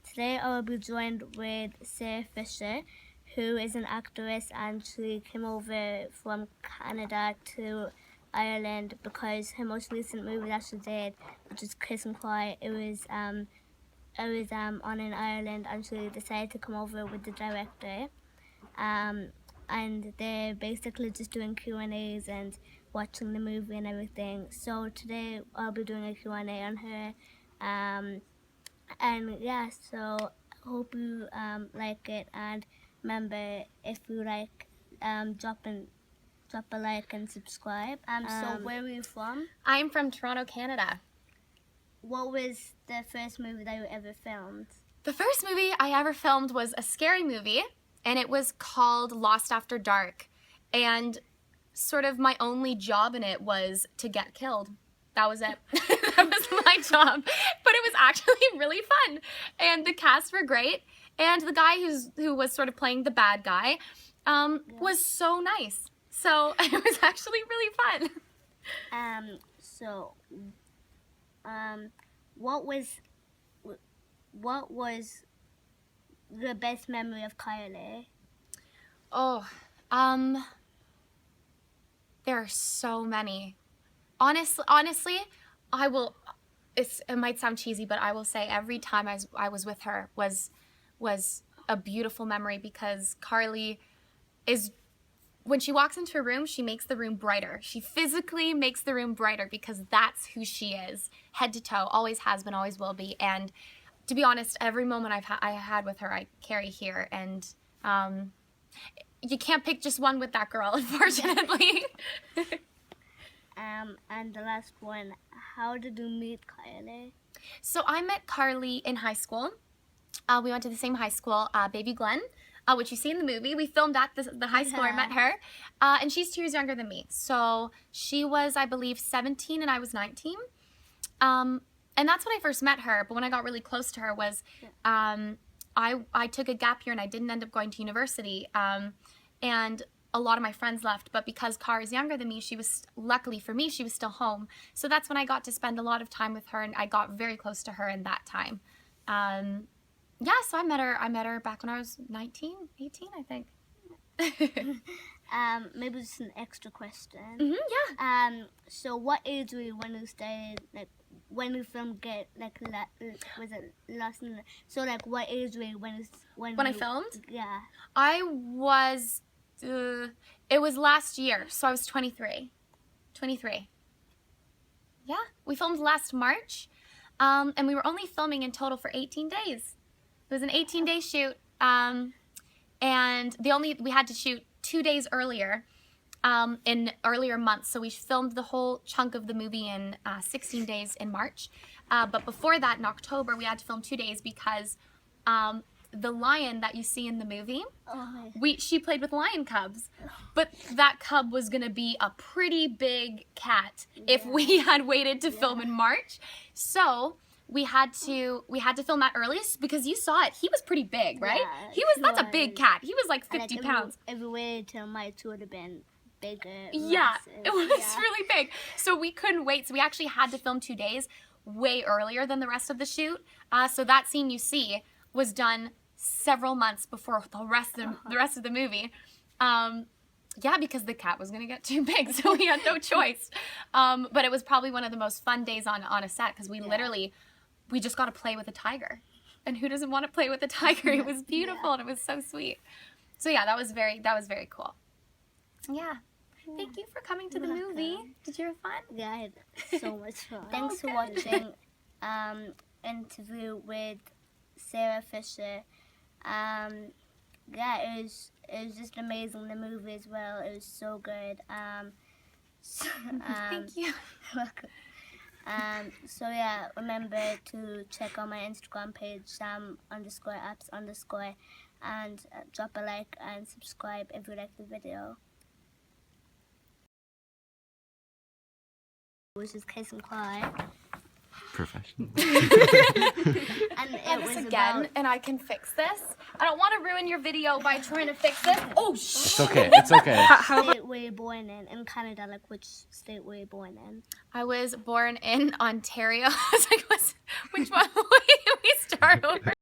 Today I will be joined with Sarah Fisher, who is an actress, and she came over from Canada to Ireland because her most recent movie that she did, which is Kiss and Cry, it was on in Ireland, and she decided to come over with the director. And they're basically just doing Q&As and watching the movie and everything. So today I'll be doing a Q&A on her. And yeah, so hope you like it, and remember, if you like, drop a like and subscribe. So where are you from? I'm from Toronto, Canada. What was the first movie that you ever filmed? The first movie I ever filmed was a scary movie, and it was called Lost After Dark. And sort of my only job in it was to get killed. That was it. That was my job. But it was actually really fun. And the cast were great. And the guy who was sort of playing the bad guy was so nice. So it was actually really fun. What was the best memory of Kylie? Oh, there are so many. Honestly, it might sound cheesy, but I will say every time I was with her was a beautiful memory, because Carly is, when she walks into a room, she makes the room brighter. She physically makes the room brighter because that's who she is, head to toe, always has been, always will be. And to be honest, every moment I had with her, I carry here. And you can't pick just one with that girl, unfortunately. And the last one, how did you meet Kylie? So I met Carly in high school. We went to the same high school, Baby Glen, which you see in the movie. We filmed at the high school where I met her. And she's 2 years younger than me. So she was, I believe, 17 and I was 19. And that's when I first met her. But when I got really close to her was I took a gap year and I didn't end up going to university. And a lot of my friends left, but because Cara is younger than me, luckily for me, she was still home. So that's when I got to spend a lot of time with her, and I got very close to her in that time. Yeah, so I met her back when I was 19, 18, I think. Maybe just an extra question. Yeah. So what age were you when you started, like, when you filmed was it Lost in the... So, like, what age were you when I filmed? Yeah. I was... it was last year, so I was 23. 23. Yeah, we filmed last March, and we were only filming in total for 18 days. It was an 18-day shoot, and we had to shoot 2 days earlier, in earlier months, so we filmed the whole chunk of the movie in 16 days in March. But before that, in October, we had to film 2 days because the lion that you see in the movie, she played with lion cubs, but that cub was gonna be a pretty big cat if we had waited to film in March. So we had to film that early because you saw it. He was pretty big, right? That's a big cat. He was like 50 pounds. If we waited till March, it would have been bigger. Yeah, massive. it was really big. So we couldn't wait. So we actually had to film 2 days way earlier than the rest of the shoot. So that scene you see was done several months before the rest of the movie. Yeah, because the cat was gonna get too big, so we had no choice. But it was probably one of the most fun days on a set because we just got to play with a tiger, and who doesn't want to play with a tiger? It was beautiful and it was so sweet. So yeah, that was very cool. Yeah. Thank you for coming to the movie. Did you have fun? Yeah, I had so much fun. Thanks for watching interview with Sarah Fisher. Yeah, it was just amazing. The movie as well. It was so good. Thank you. Welcome. So yeah, remember to check out my Instagram page, Sam_apps_, and drop a like and subscribe if you like the video. Which is Kiss and Cry. Professional. And it was again, and I can fix this. I don't want to ruin your video by trying to fix this. Oh, It's okay. It's okay. How state were you born in Canada? Like, which state were you born in? I was born in Ontario. I was like, which one? Wait, we start over.